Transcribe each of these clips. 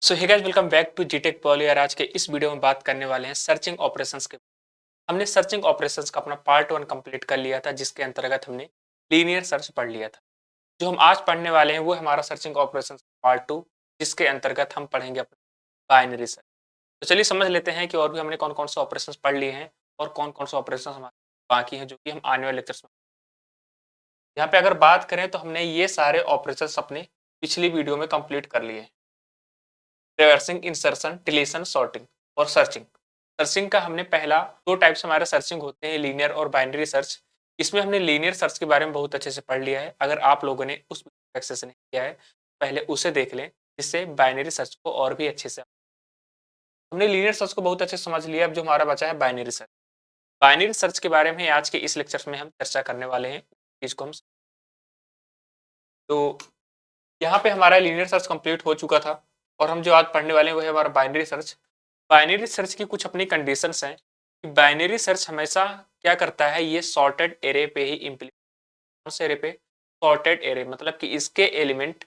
So hey guys, welcome back to G Tech Poly. और आज के इस वीडियो में बात करने वाले हैं सर्चिंग ऑपरेशंस के। हमने सर्चिंग ऑपरेशंस का अपना पार्ट 1 कंप्लीट कर लिया था, जिसके अंतर्गत हमने लीनियर सर्च पढ़ लिया था। जो हम आज पढ़ने वाले हैं वो हमारा सर्चिंग ऑपरेशंस पार्ट 2, जिसके अंतर्गत हम पढ़ेंगे अपना बाइनरी सर्च। तो चलिए समझ लेते हैं कि और भी हमने कौन कौन से ऑपरेशंस पढ़ लिए हैं और कौन कौन से ऑपरेशन हमारे बाकी हैं, जो कि हम आने वाले लेक्चर्स में। यहाँ पे अगर बात करें तो हमने ये सारे ऑपरेशंस अपने पिछली वीडियो में कंप्लीट कर लिए हैं। रिवर्सिंग, इंसर्शन, डिलीशन, सॉर्टिंग और सर्चिंग। सर्चिंग का हमने पहला दो टाइप्स हमारे सर्चिंग होते हैं, लीनियर और बाइनरी सर्च। इसमें हमने लीनियर सर्च के बारे में बहुत अच्छे से पढ़ लिया है। अगर आप लोगों ने उस एक्सेस नहीं किया है, पहले उसे देख लें, जिससे बाइनरी सर्च को और भी अच्छे से। हमने लीनियर सर्च को बहुत अच्छे से समझ लिया। अब जो हमारा बचा है बाइनरी सर्च। बाइनरी सर्च के बारे में आज के इस लेक्चर में हम चर्चा करने वाले हैं। इसको हम तो यहाँ पे हमारा लीनियर सर्च कंप्लीट हो चुका था और हम जो आज पढ़ने वाले हैं वो है हमारा बाइनरी सर्च। बाइनरी सर्च की कुछ अपनी कंडीशंस हैं कि बाइनरी सर्च हमेशा क्या करता है, ये सॉर्टेड एरे पे ही इम्प्लीमेंट। कौन से एरे पे? सॉर्टेड एरे, मतलब कि इसके एलिमेंट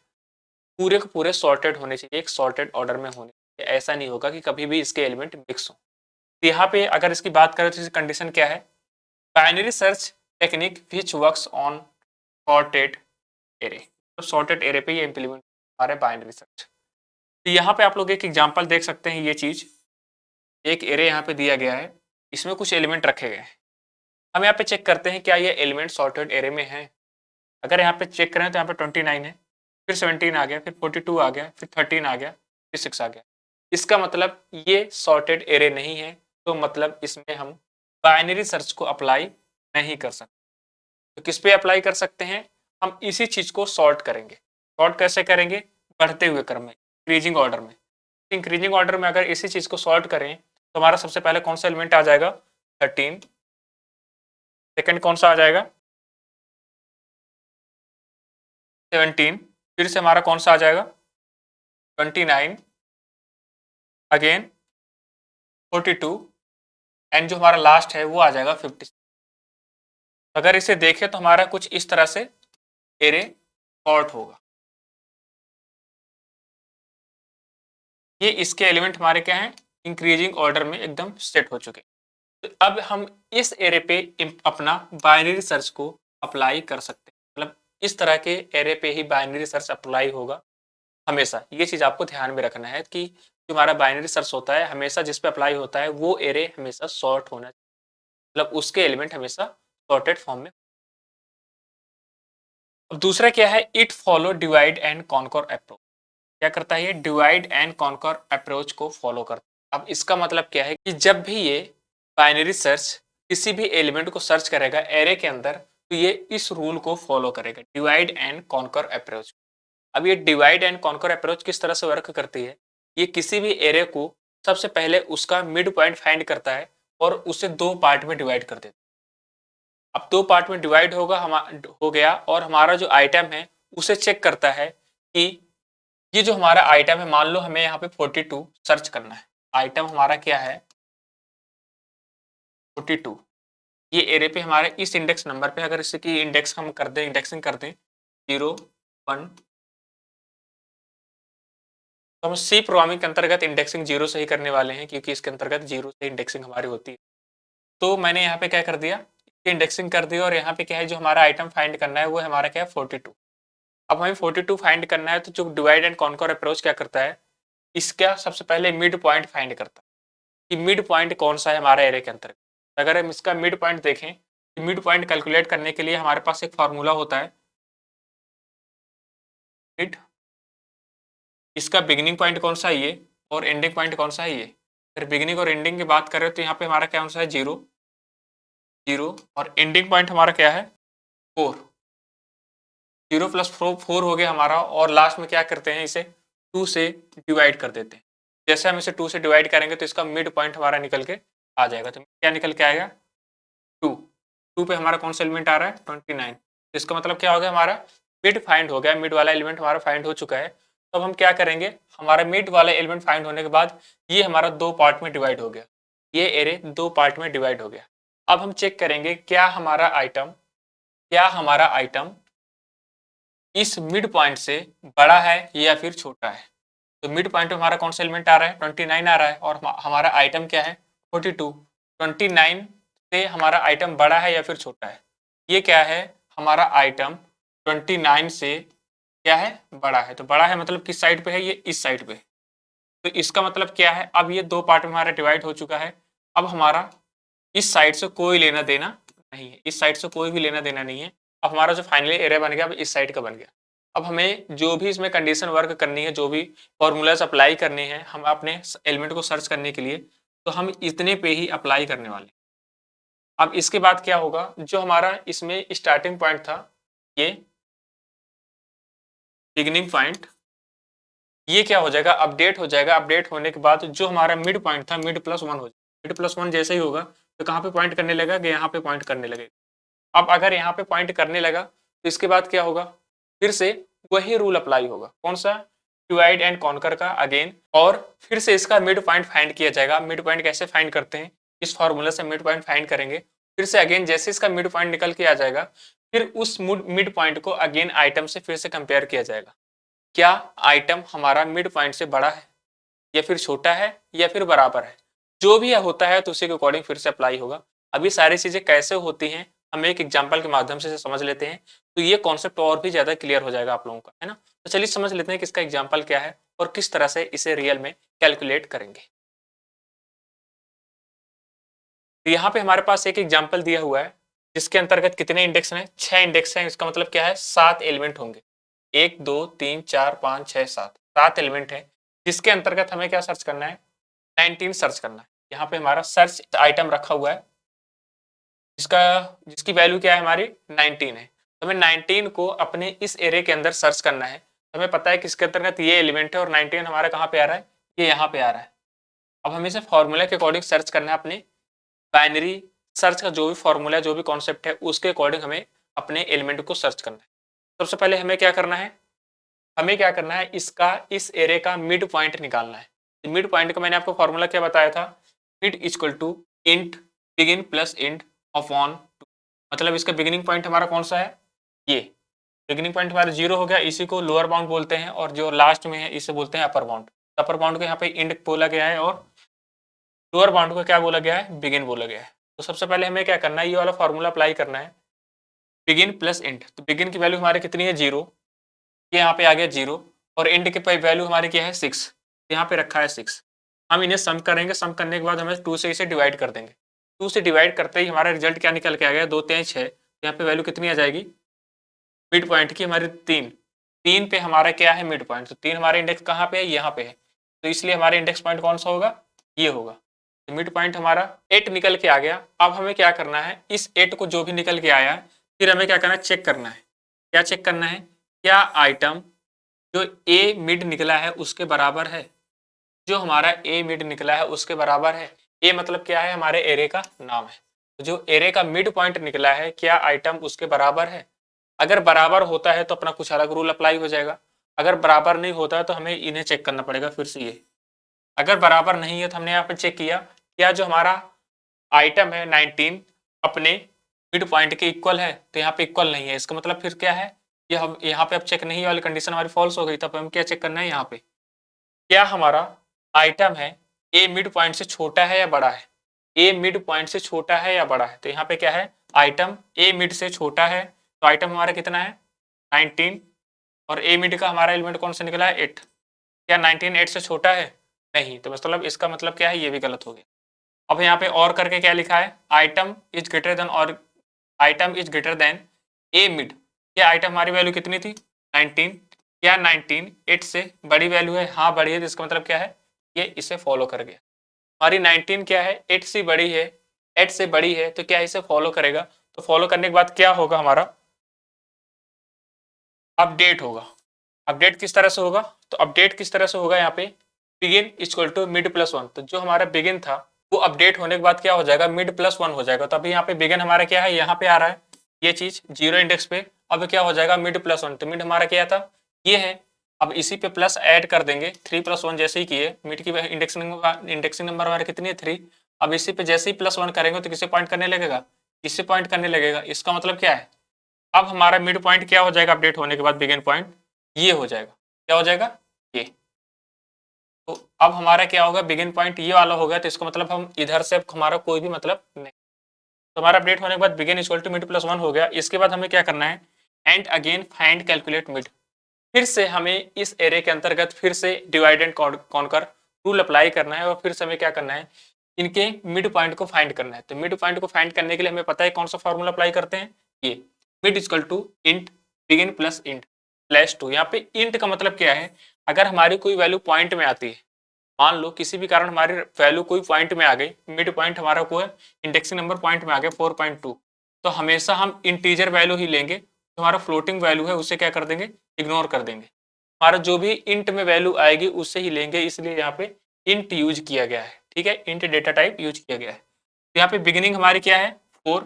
पूरे के पूरे सॉर्टेड होने चाहिए, एक सॉर्टेड ऑर्डर में होने चाहिए। ऐसा नहीं होगा कि कभी भी इसके एलिमेंट मिक्स हो। तो यहाँ पे अगर इसकी बात करें तो इसकी कंडीशन क्या है? Binary search technique which works on sorted array, तो सॉर्टेड एरे पे ये इम्प्लीमेंट हमारे बाइनरी सर्च। तो यहाँ पे आप लोग एक एग्जांपल देख सकते हैं। ये चीज, एक एरे यहाँ पे दिया गया है, इसमें कुछ एलिमेंट रखे गए हैं। हम यहाँ पे चेक करते हैं क्या ये एलिमेंट सॉर्टेड एरे में है। अगर यहाँ पे चेक करें तो यहाँ पे 29 है, फिर 17 आ गया, फिर 42 आ गया, फिर 13 आ गया, फिर 6 आ गया। इसका मतलब ये सॉर्टेड एरे नहीं है। तो मतलब इसमें हम बाइनरी सर्च को अप्लाई नहीं कर सकते। तो किस पे अप्लाई कर सकते हैं? हम इसी चीज को सॉर्ट करेंगे। सॉर्ट कैसे करेंगे? बढ़ते हुए क्रम में, इंक्रीजिंग ऑर्डर में। इंक्रीजिंग ऑर्डर में अगर इसी चीज को सॉर्ट करें तो हमारा सबसे पहले कौन सा एलिमेंट आ जाएगा? 13। सेकंड कौन सा आ जाएगा? 17। फिर से हमारा कौन सा आ जाएगा? 29। अगेन 42। एंड जो हमारा लास्ट है वो आ जाएगा 50। अगर इसे देखें तो हमारा कुछ इस तरह से एरे सॉर्ट होगा। ये इसके एलिमेंट हमारे क्या हैं? इंक्रीजिंग ऑर्डर में एकदम सेट हो चुके। तो अब हम इस एरे पे अपना बाइनरी सर्च को अप्लाई कर सकते हैं। मतलब इस तरह के एरे पे ही बाइनरी सर्च अप्लाई होगा हमेशा। ये चीज आपको ध्यान में रखना है कि जो हमारा बाइनरी सर्च होता है, हमेशा जिस पे अप्लाई होता है वो एरे हमेशा सॉर्ट होना चाहिए। मतलब उसके एलिमेंट हमेशा सॉर्टेड फॉर्म में। अब दूसरा क्या है? It follow divide and conquer approach. क्या करता है? ये डिवाइड एंड कॉन्कर अप्रोच को फॉलो करता है। अब इसका मतलब क्या है कि जब भी ये बाइनरी सर्च किसी भी एलिमेंट को सर्च करेगा एरे के अंदर, तो ये इस रूल को फॉलो करेगा, डिवाइड एंड कॉन्कर अप्रोच। अब ये डिवाइड एंड कॉन्कर अप्रोच किस तरह से वर्क करती है? ये किसी भी एरे को सबसे पहले उसका मिड पॉइंट फाइंड करता है और उसे दो पार्ट में डिवाइड कर देता है। अब दो पार्ट में डिवाइड हो गया और हमारा जो आइटम है उसे चेक करता है कि ये जो हमारा आइटम है, मान लो हमें यहाँ पे 42 सर्च करना है। आइटम हमारा क्या है? 42। ये एरे पे हमारे इस इंडेक्स नंबर पे, अगर इसकी इंडेक्स हम कर दें, इंडेक्सिंग कर दें 0 1, तो हम सी प्रोग्रामिंग के अंतर्गत इंडेक्सिंग 0 से ही करने वाले हैं, क्योंकि इसके अंतर्गत 0 से इंडेक्सिंग हमारी होती है। तो मैंने यहाँ पे क्या कर दिया, इंडेक्सिंग कर दी। और यहाँ पे क्या है, जो हमारा आइटम फाइंड करना है वो हमारा क्या है? 42। अब हमें 42 फाइंड करना है, तो जो डिवाइड एंड कॉन्कर अप्रोच क्या करता है, इसका सबसे पहले मिड पॉइंट फाइंड करता है कि मिड पॉइंट कौन सा है हमारे एरे के अंतर्गत। अगर हम इसका मिड पॉइंट देखें, तो मिड पॉइंट कैलकुलेट करने के लिए हमारे पास एक फार्मूला होता है, मिड। इसका बिगिनिंग पॉइंट कौन सा है? ये। और एंडिंग पॉइंट कौन सा है? ये। फिर बिगिनिंग और एंडिंग की बात करें तो यहाँ पे हमारा कौन सा है? 0 0। और एंडिंग पॉइंट हमारा क्या है? 4। 0 प्लस 4 हो गया हमारा। और लास्ट में क्या करते हैं, इसे 2 से डिवाइड कर देते हैं। जैसे हम इसे 2 से डिवाइड करेंगे तो इसका मिड पॉइंट हमारा निकल के आ जाएगा। तो क्या निकल के आएगा? 2। 2 पे हमारा कौन सा एलिमेंट आ रहा है? 29। इसका मतलब क्या हो गया, हमारा मिड फाइंड हो गया, मिड वाला एलिमेंट हमारा फाइंड हो चुका है। तो अब हम क्या करेंगे, हमारा मिड वाला एलिमेंट फाइंड होने के बाद ये हमारा दो पार्ट में डिवाइड हो गया, ये एरे दो पार्ट में डिवाइड हो गया। अब हम चेक करेंगे क्या हमारा आइटम इस मिड पॉइंट से बड़ा है या फिर छोटा है। तो मिड पॉइंट में हमारा कौन सा एलिमेंट आ रहा है, 29 आ रहा है, और हमारा आइटम क्या है, 42। 29 से हमारा आइटम बड़ा है या फिर छोटा है, ये क्या है, हमारा आइटम 29 से क्या है, बड़ा है। तो बड़ा है मतलब किस साइड पे है, ये इस साइड पे। तो इसका मतलब क्या है, अब ये दो पार्ट में हमारा डिवाइड हो चुका है। अब हमारा इस साइड से कोई लेना देना नहीं है, इस साइड से कोई भी लेना देना नहीं है। अब हमारा जो फाइनली एरे बन गया, अब इस साइड का बन गया। अब हमें जो भी इसमें कंडीशन वर्क करनी है, जो भी फॉर्मूलाज अप्लाई करने हैं हम अपने एलिमेंट को सर्च करने के लिए, तो हम इतने पे ही अप्लाई करने वाले। अब इसके बाद क्या होगा, जो हमारा इसमें स्टार्टिंग पॉइंट था, ये बिगिनिंग पॉइंट, ये क्या हो जाएगा, अपडेट हो जाएगा। अपडेट होने के बाद जो हमारा मिड पॉइंट था, मिड प्लस वन हो जाएगा। मिड प्लस वन जैसे ही होगा तो कहाँ पे पॉइंट करने लगेगा, यहाँ पे पॉइंट करने लगेगा। अब अगर यहाँ पे पॉइंट करने लगा तो इसके बाद क्या होगा, फिर से वही रूल अप्लाई होगा। कौन सा, डिवाइड एंड कॉन्कर का अगेन, और फिर से इसका मिड पॉइंट फाइंड किया जाएगा। मिड पॉइंट कैसे फाइंड करते हैं, इस फॉर्मूला से मिड पॉइंट फाइंड करेंगे। फिर से अगेन जैसे इसका मिड पॉइंट निकल के आ जाएगा, फिर उस मिड पॉइंट को अगेन आइटम से फिर से कंपेयर किया जाएगा। क्या आइटम हमारा मिड पॉइंट से बड़ा है या फिर छोटा है या फिर बराबर है, जो भी होता है तो उसी के अकॉर्डिंग फिर से अप्लाई होगा। अब ये सारी चीजें कैसे होती हैं, हम एक एग्जांपल के माध्यम से समझ लेते हैं, तो ये कॉन्सेप्ट और भी ज्यादा क्लियर हो जाएगा आप लोगों का, है ना। तो चलिए समझ लेते हैं कि इसका एग्जाम्पल क्या है और किस तरह से इसे रियल में कैलकुलेट करेंगे। तो यहाँ पे हमारे पास एक एग्जाम्पल दिया हुआ है, जिसके अंतर्गत कितने इंडेक्स हैं, 6 इंडेक्स हैं। इसका मतलब क्या है, 7 एलिमेंट होंगे, 1 2 3 4 5 6 7, 7 एलिमेंट है, जिसके अंतर्गत हमें क्या सर्च करना है, 19 सर्च करना है। यहाँ पे हमारा सर्च आइटम रखा हुआ है, जिसका जिसकी वैल्यू क्या है, हमारी 19 है। तो हमें 19 को अपने इस एरे के अंदर सर्च करना है। तो हमें पता है कि इसके अंतर्गत ये एलिमेंट है और 19 हमारा कहाँ पे आ रहा है, ये यहाँ पे आ रहा है। अब हमें इसे फॉर्मूला के अकॉर्डिंग सर्च करना है, अपने बाइनरी सर्च का जो भी फॉर्मूला है, जो भी कॉन्सेप्ट है, उसके अकॉर्डिंग हमें अपने एलिमेंट को सर्च करना है। सबसे पहले हमें क्या करना है, हमें क्या करना है, इसका इस एरे का मिड पॉइंट निकालना है। मिड पॉइंट का मैंने आपको फॉर्मूला क्या बताया था, mid equal to int begin plus int upon 2। मतलब इसका बिगिनिंग पॉइंट हमारा कौन सा है, ये बिगिनिंग पॉइंट हमारा 0 हो गया, इसी को लोअर बाउंड बोलते हैं, और जो लास्ट में है इसे बोलते हैं अपर बाउंड। अपर बाउंड को यहाँ पे इंट बोला गया है और लोअर बाउंड को क्या बोला गया है, बिगिन बोला गया है। तो सबसे पहले हमें क्या करना है, ये वाला फॉर्मूला अप्लाई करना है, बिगिन प्लस इंट। तो बिगिन की वैल्यू हमारी कितनी है, 0, ये यहाँ पे आ गया 0, और इंट की वैल्यू हमारी क्या है, 6, यहाँ पे रखा है 6। हम इन्हें सम करेंगे, सम करने के बाद हमें 2 से इसे डिवाइड कर देंगे। 2 से डिवाइड करते ही हमारा रिजल्ट क्या निकल के आ गया, 2 3 6, यहाँ पे वैल्यू कितनी आ जाएगी, मिड पॉइंट की हमारी 3। 3 पे हमारा क्या है, मिड पॉइंट। तो 3 हमारा इंडेक्स कहाँ पे है, यहाँ पे है, तो इसलिए हमारा इंडेक्स पॉइंट कौन सा होगा, ये होगा। तो मिड पॉइंट हमारा 8 निकल के आ गया। अब हमें क्या करना है, इस 8 को जो भी निकल के आया, फिर हमें क्या करना है, चेक करना है। क्या चेक करना है, क्या आइटम जो ए मिड निकला है उसके बराबर है, जो हमारा ए मिड निकला है उसके बराबर है। ए मतलब क्या है, हमारे एरे का नाम है। तो जो एरे का मिड पॉइंट निकला है, क्या आइटम उसके बराबर है। अगर बराबर होता है तो अपना कुछ अलग रूल अप्लाई हो जाएगा, अगर बराबर नहीं होता है तो हमें इन्हें चेक करना पड़ेगा फिर से। ये अगर बराबर नहीं है तो हमने यहाँ पे चेक किया, क्या जो हमारा आइटम है 19 अपने मिड पॉइंट के इक्वल है, तो यहाँ पे इक्वल नहीं है। इसका मतलब फिर क्या है, ये हम यहाँ पे अब चेक नहीं वाली कंडीशन हमारी फॉल्स हो गई। तब हम क्या चेक करना है, यहाँ पे क्या हमारा आइटम है ए मिड पॉइंट से छोटा है या बड़ा है, ए मिड पॉइंट से छोटा है या बड़ा है। तो यहाँ पे क्या है, आइटम ए मिड से छोटा है, तो आइटम हमारा कितना है, 19, और ए मिड का हमारा एलिमेंट कौन सा निकला है, 8। क्या 19 8 से छोटा है, नहीं। तो मतलब इसका मतलब क्या है, ये भी गलत हो गया। अब यहाँ पे और करके क्या लिखा है, आइटम इज ग्रेटर देन, और item is greater then A mid. क्या आइटम हमारी वैल्यू कितनी थी, 19। क्या 19 8 से बड़ी वैल्यू है, हाँ बड़ी है। तो इसका मतलब क्या है, ये इसे फॉलो कर गया। हमारी 19 क्या है, 8 से बड़ी है, 8 से बड़ी है, तो क्या इसे फॉलो करेगा। तो फॉलो करने के बाद क्या होगा, हमारा अपडेट होगा। अपडेट किस तरह से होगा, तो अपडेट किस तरह से होगा, यहाँ पे begin equal to mid plus 1। तो जो हमारा बिगिन था वो अपडेट होने के बाद क्या हो जाएगा, मिड प्लस 1 हो जाएगा। तो अभी यहाँ पे बिगिन हमारा क्या है, यहाँ पे आ रहा है ये चीज 0 इंडेक्स पे। अब क्या हो जाएगा, मिड प्लस 1। तो मिड हमारा क्या था, ये है। अब इसी पे प्लस ऐड कर देंगे, 3 + 1 जैसे ही किए, मिड की इंडेक्सिंग नंबर हमारा कितनी है, 3। अब इसी पे जैसे ही +1 करेंगे तो किसे पॉइंट करने लगेगा, इससे पॉइंट करने लगेगा। इसका मतलब क्या है, अब हमारा मिड पॉइंट क्या हो जाएगा अपडेट होने के बाद, बिगिन पॉइंट ये हो जाएगा। क्या हो जाएगा, ये। तो अब हमारा क्या होगा, बिगिन पॉइंट ये वाला होगा, तो इसको मतलब हम इधर से अब हमारा कोई भी मतलब नहीं। तो हमारा अपडेट होने के बाद begin equal to mid plus 1 हो गया। इसके बाद हमें क्या करना है, and again find calculate mid. फिर से हमें इस एरे के अंतर्गत फिर से divide and conquer rule apply करना है, और फिर से हमें क्या करना है, इनके मिड पॉइंट को फाइंड करना है। तो मिड पॉइंट को फाइंड करने के लिए हमें पता है कौन सा फॉर्मूला अप्लाई करते हैं, ये mid equal to int begin plus int slash 2। यहाँ पे इंट का मतलब क्या है, अगर हमारी कोई वैल्यू पॉइंट में आती है, मान लो किसी भी कारण हमारी वैल्यू कोई पॉइंट में आ गई, मिड पॉइंट हमारा को है, इंडेक्सिंग नंबर पॉइंट में आ गया 4.2, तो हमेशा हम इंटीजर वैल्यू ही लेंगे। जो हमारा फ्लोटिंग वैल्यू है उसे क्या कर देंगे, इग्नोर कर देंगे। हमारा जो भी इंट में वैल्यू आएगी उससे ही लेंगे, इसलिए यहाँ पे इंट यूज किया गया है। ठीक है, इंट डेटा टाइप यूज किया गया है। तो यहाँ पे बिगिनिंग हमारी क्या है 4,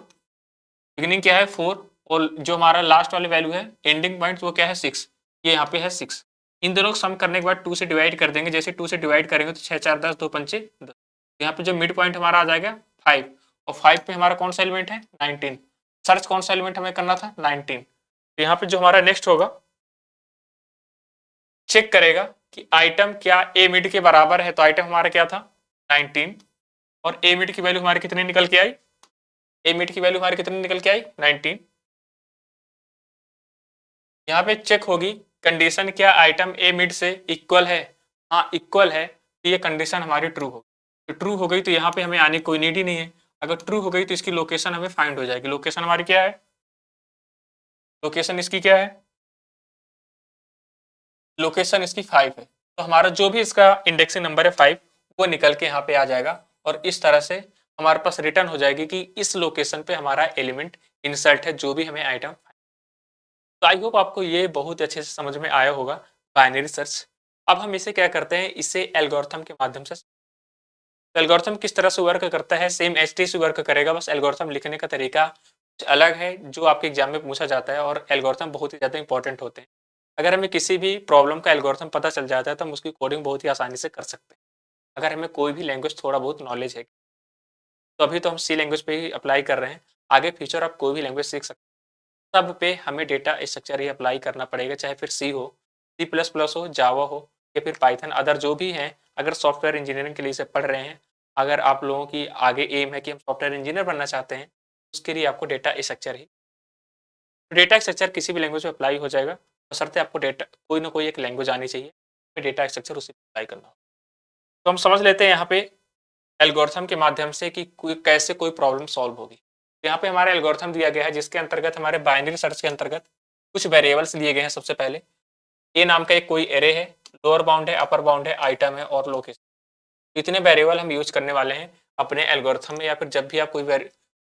बिगिनिंग क्या है 4, और जो हमारा लास्ट वाले वैल्यू है एंडिंग पॉइंट वो क्या है 6, ये यहाँ पे है 6। इन दोनों को सम करने के बाद 2 से डिवाइड कर देंगे। जैसे 2 से डिवाइड करेंगे तो 6 4 10 2 पंचे 10। यहाँ पे जो मिड पॉइंट हमारा आ जाएगा 5, और 5 पे हमारा कौन सा एलिमेंट है 19। सर्च कौन सा एलिमेंट हमें करना था 19। तो यहाँ पे जो हमारा नेक्स्ट होगा, चेक करेगा कि आइटम क्या ए मिड के बराबर है। तो आइटम हमारा क्या था 19, और ए मिड की वैल्यू हमारी कितनी निकल के आई, ए मिड की वैल्यू हमारी कितनी निकल के आई 19। यहाँ पे चेक होगी कंडीशन क्या आइटम ए मिड से इक्वल है, हाँ इक्वल है, तो ये कंडीशन हमारी ट्रू होगी। तो ट्रू हो गई तो यहाँ पे हमें आने की कोई नीड ही नहीं है। अगर ट्रू हो गई तो इसकी लोकेशन हमें फाइंड हो जाएगी। लोकेशन हमारी क्या है, लोकेशन इसकी क्या है, लोकेशन इसकी 5 है। तो हमारा जो भी इसका इंडेक्सिंग नंबर है 5, वो निकल के यहाँ पे आ जाएगा, और इस तरह से हमारे पास रिटर्न हो जाएगी कि इस लोकेशन पे हमारा एलिमेंट इंसर्ट है, जो भी हमें आइटम। तो आई होप आपको ये बहुत अच्छे से समझ में आया होगा बाइनरी सर्च। अब हम इसे क्या करते हैं, इसे एल्गोरिथम के माध्यम से। तो एल्गोरिथम किस तरह से वर्क करता है, सेम एचटीसी वर्क करेगा, बस एल्गोरिथम लिखने का तरीका कुछ अलग है, जो आपके एग्जाम में पूछा जाता है। और एल्गोरिथम बहुत ही ज़्यादा इंपॉर्टेंट होते हैं। अगर हमें किसी भी प्रॉब्लम का एल्गोरिथम पता चल जाता है तो हम उसकी कोडिंग बहुत ही आसानी से कर सकते हैं, अगर हमें कोई भी लैंग्वेज थोड़ा बहुत नॉलेज है। तो अभी तो हम सी लैंग्वेज पे ही अप्लाई कर रहे हैं, आगे फ्यूचर आप कोई भी लैंग्वेज सीख सकते हैं। सब पे हमें डेटा स्ट्रक्चर ही अप्लाई करना पड़ेगा, चाहे फिर सी हो, सी प्लस प्लस हो, जावा हो, या फिर पाइथन, अदर जो भी हैं। अगर सॉफ्टवेयर इंजीनियरिंग के लिए से पढ़ रहे हैं, अगर आप लोगों की आगे एम है कि हम सॉफ्टवेयर इंजीनियर बनना चाहते हैं, उसके लिए आपको डेटा स्ट्रक्चर ही, डेटा स्ट्रक्चर किसी भी लैंग्वेज में अप्लाई हो जाएगा, बशर्ते आपको डेटा कोई ना कोई एक लैंग्वेज आनी चाहिए, फिर डेटा स्ट्रक्चर उसी पर अप्लाई करना हो। तो हम समझ लेते हैं यहाँ पे एल्गोरिथम के माध्यम से कि कैसे कोई प्रॉब्लम सॉल्व होगी। तो यहाँ पे हमारा एल्गोरिथम दिया गया है, जिसके अंतर्गत हमारे बाइनरी सर्च के अंतर्गत कुछ वेरिएबल्स लिए गए हैं। सबसे पहले ए नाम का एक कोई एरे है, लोअर बाउंड है, अपर बाउंड है, आइटम है और लोकेशन। इतने वेरिएबल हम यूज करने वाले हैं अपने एल्गोरिथम में, या फिर जब भी आप कोई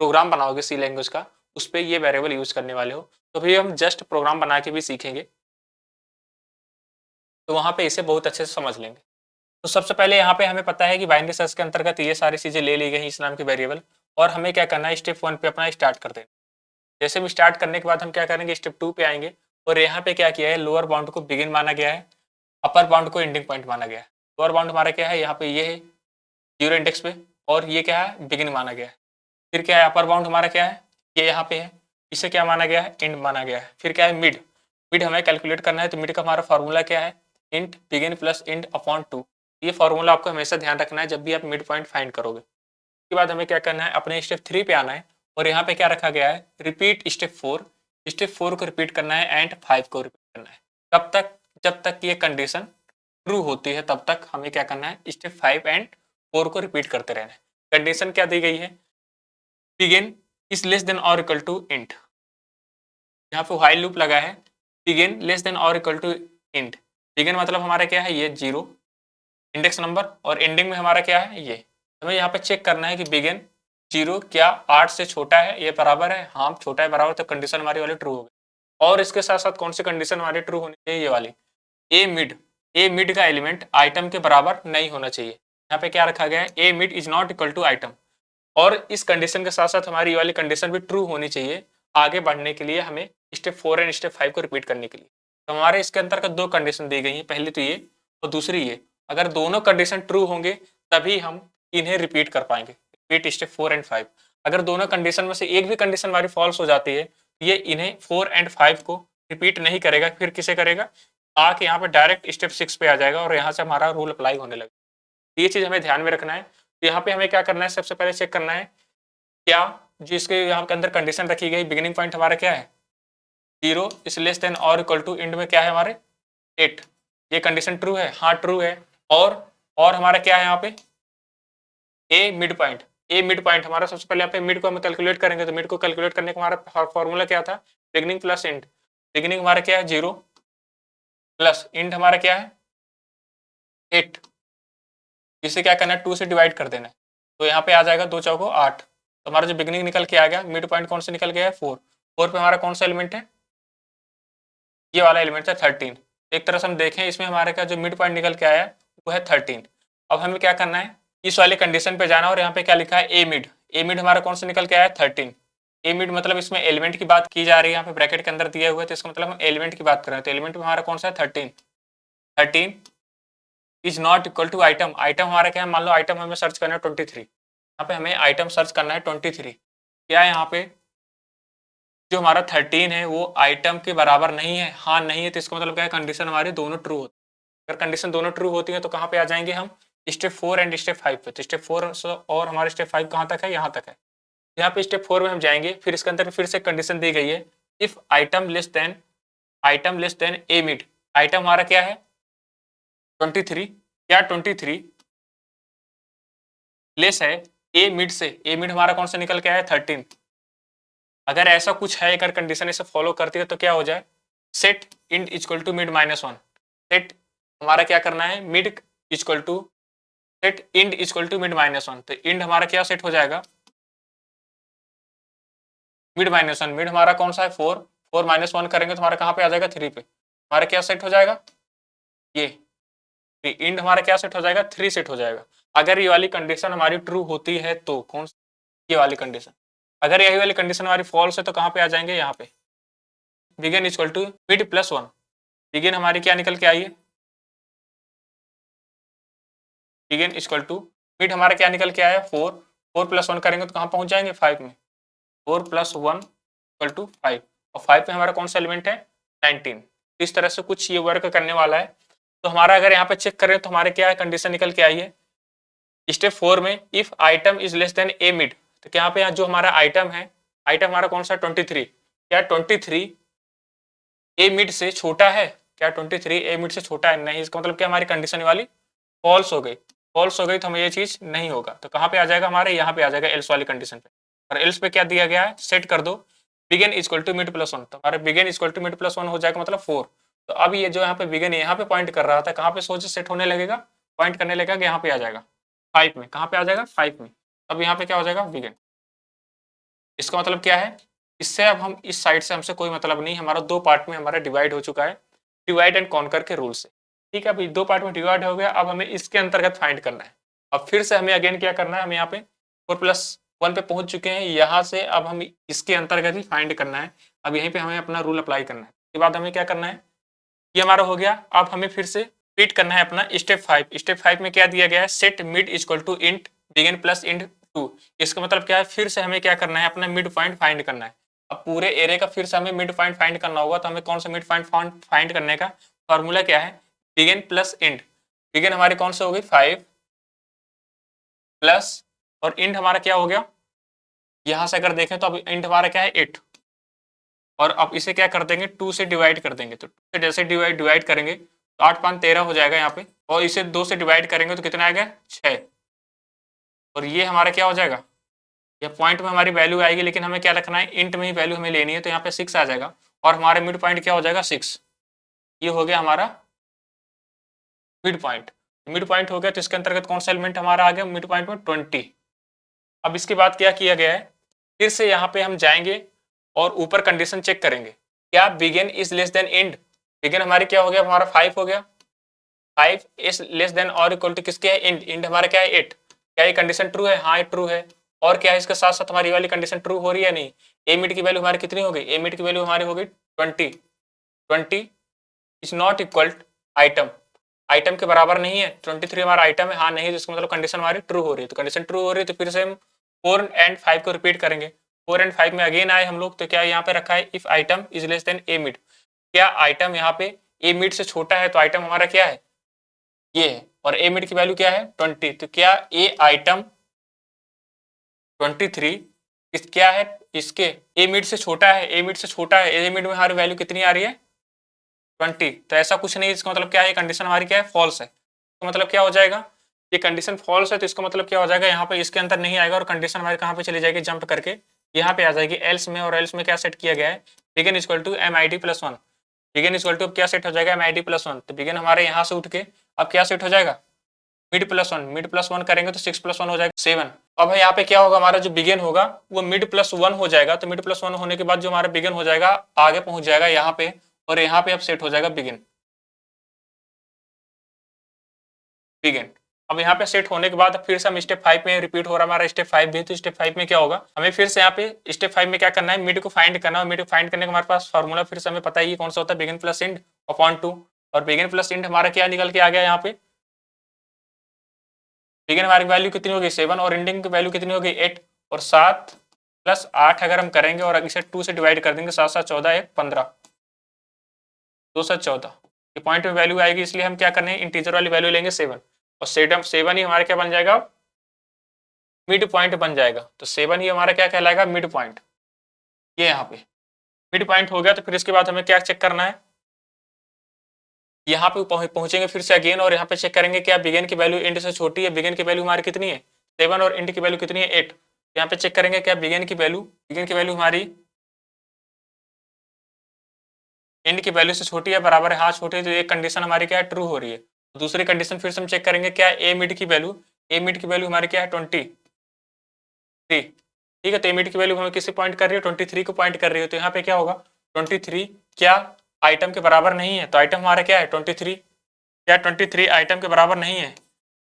प्रोग्राम बनाओगे सी लैंग्वेज का, उस पर ये वेरिएबल यूज करने वाले हो। तो भी हम जस्ट प्रोग्राम बना के भी सीखेंगे, तो वहाँ पे इसे बहुत अच्छे से समझ लेंगे। तो सबसे पहले यहाँ पे हमें पता है कि बाइनरी सर्च के अंतर्गत ये सारी चीज़ें ले ली गई हैं इस नाम के वेरिएबल, और हमें क्या करना है, स्टेप 1 पे अपना स्टार्ट कर देना। जैसे भी स्टार्ट करने के बाद हम क्या करेंगे, स्टेप 2 पे आएंगे, और यहाँ पे क्या किया है, लोअर बाउंड को बिगिन माना गया है, अपर बाउंड को एंडिंग पॉइंट माना गया है। लोअर बाउंड हमारा क्या है, यहाँ पे ये है 0 इंडेक्स पे, और ये क्या है, बिगिन माना गया है। फिर क्या है, अपर बाउंड हमारा क्या है, ये यहाँ पे है, इसे क्या माना गया है, एंड माना गया है। फिर क्या है, मिड, मिड हमें कैलकुलेट करना है। तो मिड का हमारा फॉर्मूला क्या है, int begin plus int upon 2। ये फॉर्मूला आपको हमेशा ध्यान रखना है जब भी आप मिड पॉइंट फाइंड करोगे। उसके बाद हमें क्या करना है, अपने स्टेप 3 पे आना है, और यहाँ पे क्या रखा गया है, रिपीट स्टेप 4। स्टेप 4 को रिपीट करना है एंड 5 को रिपीट करना है। कब तक, जब तक ये कंडीशन ट्रू होती है तब तक हमें क्या करना है, स्टेप 5 एंड 4 को रिपीट करते रहना है। कंडीशन क्या दी गई है, बिगिन इज लेस देन और इक्वल टू इंट, यहाँ पे व्हाइल लूप लगा है, बिगिन लेस देन और इक्वल टू इंट। बिगिन मतलब हमारा क्या है, ये 0 इंडेक्स नंबर, और एंडिंग में हमारा क्या है, ये। हमें यहाँ पे चेक करना है कि बिगिन 0 क्या 8 से छोटा है, ये बराबर है, हाँ छोटा है बराबर, तो कंडीशन हमारी वाली ट्रू हो गई। और इसके साथ साथ कौन सी कंडीशन हमारी ट्रू होनी चाहिए, ये वाली, ए मिड, ए मिड का एलिमेंट आइटम के बराबर नहीं होना चाहिए। यहाँ पे क्या रखा गया है, A mid is not equal to item. और इस कंडीशन के साथ साथ हमारी ये वाली कंडीशन भी ट्रू होनी चाहिए आगे बढ़ने के लिए, हमें स्टेप 4 एंड स्टेप 5 को रिपीट करने के लिए। तो हमारे इसके अंतर्गत दो कंडीशन दी गई हैं, पहली तो ये और दूसरी ये। अगर दोनों कंडीशन ट्रू होंगे तभी हम इन्हें रिपीट कर पाएंगे, रिपीट स्टेप 4 एंड 5। अगर दोनों कंडीशन में से एक भी कंडीशन हमारी फॉल्स हो जाती है, ये इन्हें 4 एंड 5 को रिपीट नहीं करेगा, फिर किसे करेगा, आके यहाँ पे डायरेक्ट स्टेप 6 पे आ जाएगा और यहाँ से हमारा रूल अप्लाई होने लगेगा। ये चीज़ हमें ध्यान में रखना है। तो यहाँ पे हमें क्या करना है, सबसे पहले चेक करना है क्या जिसके यहाँ के अंदर कंडीशन रखी गई, बिगिनिंग पॉइंट हमारा क्या है 0 इज लेस देन और इक्वल टू एंड में क्या है हमारे 8, ये कंडीशन ट्रू है, हाँ ट्रू है। और हमारा क्या है यहाँ पे ए मिड पॉइंट, ए मिड पॉइंट हमारा सबसे पहले यहाँ पे मिड को हम कैलकुलेट करेंगे। तो मिड को कैलकुलेट करने का हमारा फॉर्मूला क्या था, बिगिनिंग प्लस एंड। बिगिनिंग हमारा क्या है 0 प्लस एंड हमारा क्या है 8, इसे क्या करना है 2 से डिवाइड कर देना है। तो यहाँ पे आ जाएगा 2 चौको 8। तो हमारा जो बिगिनिंग निकल के आ गया, मिड पॉइंट कौन से निकल गया है 4। 4 पे हमारा कौन सा एलिमेंट है, ये वाला एलिमेंट है 13। एक तरह से हम देखें इसमें हमारे का जो मिड पॉइंट निकल के आया है वो है 13। अब हमें क्या करना है, इस वाले कंडीशन पे जाना और यहाँ पे क्या लिखा है ए मिड। ए मिड हमारा कौन सा निकल के आया है 13। ए मिड मतलब इसमें एलिमेंट की बात की जा रही है, यहाँ पे ब्रैकेट के अंदर दिया हुआ है, तो इसका मतलब हम एलिमेंट की बात कर रहे हैं। तो एलिमेंट में हमारा कौन सा है 13। 13 is not equal to item. Item हमारा क्या है, मान लो आइटम हमें सर्च करना है 23। यहाँ पे हमें आइटम सर्च करना है 23। क्या है यहाँ पे जो हमारा 13 है वो आइटम के बराबर नहीं है, हाँ नहीं है। तो इसका मतलब क्या है, कंडीशन हमारी दोनों ट्रू होती है। अगर कंडीशन दोनों ट्रू होती है तो कहाँ पे आ जाएंगे हम, स्टेप 4 एंड स्टेप 5 पे। तो स्टेप 4 और हमारे स्टेप 5 कहाँ तक है, यहाँ तक है। यहाँ पे स्टेप 4 में हम जाएंगे, फिर इसके अंदर फिर से कंडीशन दी गई है, if item less than A mid. Item हमारा क्या है 23, क्या 23 लेस है ए मिड से। ए मिड हमारा कौन सा निकल के आया 13। अगर ऐसा कुछ है, अगर कंडीशन इसे फॉलो करती है तो क्या हो जाए, set end equal to mid -1। Set हमारा क्या करना है, mid equal to set end equal to mid -1। तो इंड हमारा क्या सेट हो जाएगा मिड -1। मिड हमारा कौन सा है 4, 4 -1 करेंगे तो हमारा कहाँ पे आ जाएगा 3 पे। हमारा क्या सेट हो जाएगा, ये इंड हमारा क्या सेट हो जाएगा 3 सेट हो जाएगा। अगर ये वाली कंडीशन हमारी ट्रू होती है तो कौन, ये वाली कंडीशन। अगर यही वाली कंडीशन हमारी फॉल्स है तो कहाँ पे आ जाएंगे, यहाँ पे begin equal to mid +1। Begin हमारी क्या निकल के आई है, बिगिन इक्वल टू मिड हमारा क्या निकल के आया 4, 4 + 1 करेंगे तो कहाँ पहुंच जाएंगे 5 में। 4 + 1 इक्वल टू 5 और 5 पे हमारा कौन सा एलिमेंट है 19। इस तरह से कुछ ये वर्क करने वाला है। तो हमारा अगर यहाँ पे चेक करें तो हमारे क्या है कंडीशन निकल के आई है स्टेप 4 में, if item is less than A mid. तो क्या पे जो हमारा आइटम है, आइटम हमारा कौन सा 23, क्या 23 ए मिड से छोटा है, क्या 23 ए मिड से छोटा है, नहीं। इसका मतलब क्या हमारी कंडीशन वाली फॉल्स हो गई। फॉल्स हो गई तो हमें ये चीज नहीं होगा। तो कहाँ पे आ जाएगा हमारे, यहाँ पे आ जाएगा एल्स वाली कंडीशन पे। और एल्स पे क्या दिया गया है, सेट कर दो बिगिन इक्वल टू मिड +1। तो हमारे बिगिन इक्वल टू मिड +1 हो जाएगा मतलब 4। तो अब ये जो यहाँ पे बिगिन यहाँ पे पॉइंट कर रहा था, कहाँ पे सोच सेट होने लगेगा, पॉइंट करने लगेगा, यहाँ पे आ जाएगा 5 में। कहाँ पे आ जाएगा 5 में। अब यहाँ पे क्या हो जाएगा बिगिन। इसका मतलब क्या है, इससे अब हम इस साइड से हमसे कोई मतलब नहीं, हमारा 2 पार्ट में हमारा डिवाइड हो चुका है डिवाइड एंड कॉन्कर के रूल से। ठीक है, अभी 2 पार्ट में डिवाइड हो गया। अब हमें इसके अंतर्गत फाइंड करना है। अब फिर से हमें अगेन क्या करना है, हम यहाँ पे 4+1 पे पहुंच चुके हैं, यहाँ से अब हम इसके अंतर्गत ही फाइंड करना है। अब यहीं पे हमें अपना रूल अप्लाई करना है। उसके बाद हमें क्या करना है, ये हमारा हो गया। अब हमें फिर से रिपीट करना है अपना स्टेप 5। स्टेप 5 में क्या दिया गया है, set mid equal to int begin plus int 2। इसका मतलब क्या है, फिर से हमें क्या करना है, अपना मिड पॉइंट फाइंड करना है। अब पूरे एरे का फिर से हमें मिड पॉइंट फाइंड करना होगा। तो हमें कौन सा मिड पॉइंट फाइंड करने का फॉर्मूला क्या है, बिगिन प्लस इंट। बिगिन हमारी कौन सा होगी 5 प्लस और इंट हमारा क्या हो गया, यहाँ से अगर देखें तो अब इंट हमारा क्या है 8। और अब इसे क्या कर देंगे 2 से डिवाइड कर देंगे। तो 2 से जैसे डिवाइड करेंगे तो 8 5 13 हो जाएगा यहाँ पे। और इसे 2 से डिवाइड करेंगे तो कितना आएगा 6। और ये हमारा क्या हो जाएगा, ये पॉइंट में हमारी वैल्यू आएगी, लेकिन हमें क्या रखना है, इंट में ही वैल्यू हमें लेनी है। तो यहाँ पे 6 आ जाएगा और हमारा मिड पॉइंट क्या हो जाएगा 6। ये हो गया हमारा मिड पॉइंट। मिड पॉइंट हो गया तो इसके अंतर्गत कौन सा एलिमेंट हमारा आ गया मिड पॉइंट में 20। अब इसके बाद क्या किया गया है, फिर से यहाँ पे हम जाएंगे और ऊपर कंडीशन चेक करेंगे, क्या begin is less than and. Begin हमारी क्या हो गया, हमारा 5 हो गया, 5 इज लेस देन और इक्वल टू किसके है एंड। एंड हमारा क्या है 8। क्या ये कंडीशन ट्रू है, हाँ ये ट्रू है। और क्या है इसके साथ साथ हमारी वाली कंडीशन ट्रू हो रही है नहीं। ए मिड की वैल्यू हमारी कितनी हो गई, ए मिड की वैल्यू हमारी हो गई 20। 20 is not equal item, item के बराबर नहीं है। 23 हमारा आइटम है, हाँ नहीं, तो इसका मतलब कंडीशन हमारी ट्रू हो रही है। तो कंडीशन ट्रू हो रही है तो फिर से हम 4 एंड 5 को रिपीट करेंगे। 4 एंड 5 में अगेन आए हम लोग, तो क्या यहाँ पे रखा है if item is less than A mid. क्या आइटम यहाँ पे ए मिड से छोटा है तो आइटम हमारा क्या है, ये है, और ए मिड की वैल्यू क्या है 20, तो क्या ए आइटम 23 इस क्या है, इसके ए मिड से छोटा है, ए मिड से छोटा है, ए मिड में हमारी वैल्यू कितनी आ रही है 20, तो ऐसा कुछ नहीं, इसका मतलब क्या है, कंडीशन हमारी क्या है, फॉल्स है। तो मतलब क्या हो जाएगा, ये कंडीशन फॉल्स है तो इसका मतलब क्या हो जाएगा, यहाँ पे इसके अंदर नहीं आएगा और कंडीशन हमारी कहाँ पे चली जाएगी, जंप करके यहाँ पे आ जाएगी एल्स में, और एल्स में क्या सेट किया गया है, begin equal to MID+1, begin equal to अब क्या सेट हो जाएगा MID+1, तो बिगिन हमारे यहाँ से उठ के अब क्या सेट हो जाएगा मिड+1, मिड+1 करेंगे तो 6+1 हो जाएगा 7। अब यहाँ पे क्या होगा, हमारा जो बिगिन होगा वो मिड+1 हो जाएगा, तो मिड+1 होने के बाद जो हमारा बिगिन हो जाएगा आगे पहुंच जाएगा यहाँ पे, और यहाँ पे अब सेट हो जाएगा बिगिन। अब यहाँ पे सेट होने के बाद फिर से हम स्टेप 5 में रिपीट हो रहा है हमारा स्टेप 5 भी, तो स्टेप 5 में क्या होगा, हमें फिर से यहाँ पे स्टेप 5 में क्या करना है, मिड को फाइंड करना है, और मिड को फाइंड करने का हमारे पास फार्मूला फिर से हमें पता ही कौन सा होता है, बिगिन प्लस इंड अपॉन 2, और बिगिन प्लस इंड हमारा क्या निकल के आ गया यहाँ पे, बिगिन हमारी वैल्यू कितनी होगी 7 और इंडिंग की वैल्यू कितनी होगी 8, और 7 + 8 अगर हम करेंगे और इसे 2 से डिवाइड कर देंगे, 7 7 14 1 15, 2 7 14, ये पॉइंट में वैल्यू आएगी, इसलिए हम क्या करने हैं, इंटीजर वाली वैल्यू लेंगे 7, और 7 ही हमारे क्या बन जाएगा, मिड पॉइंट बन जाएगा, तो 7 ही हमारा क्या कहलाएगा, मिड पॉइंट। ये यहाँ पे मिड पॉइंट हो गया, तो फिर इसके बाद हमें क्या चेक करना है, यहाँ पे पहुंचेंगे फिर से अगेन, और यहाँ पे चेक करेंगे क्या बिगिन की वैल्यू एंड से छोटी है, बिगिन की वैल्यू हमारी कितनी है 7 और एंड की वैल्यू कितनी है 8, यहाँ पे चेक करेंगे क्या बिगिन की वैल्यू हमारी एंड की वैल्यू से छोटी है, बराबर है, हाँ छोटी है, तो एक कंडीशन हमारी क्या है, ट्रू हो रही है। दूसरी कंडीशन फिर से हम चेक करेंगे क्या ए मिड की वैल्यू हमारी क्या है 23, ठीक है, तो ए मिड की वैल्यू हमें किसी पॉइंट कर रही है 23 को पॉइंट कर रही है, तो यहाँ पे क्या होगा 23 क्या आइटम के बराबर नहीं है, तो आइटम हमारा क्या है 23, क्या 23 आइटम के बराबर नहीं है,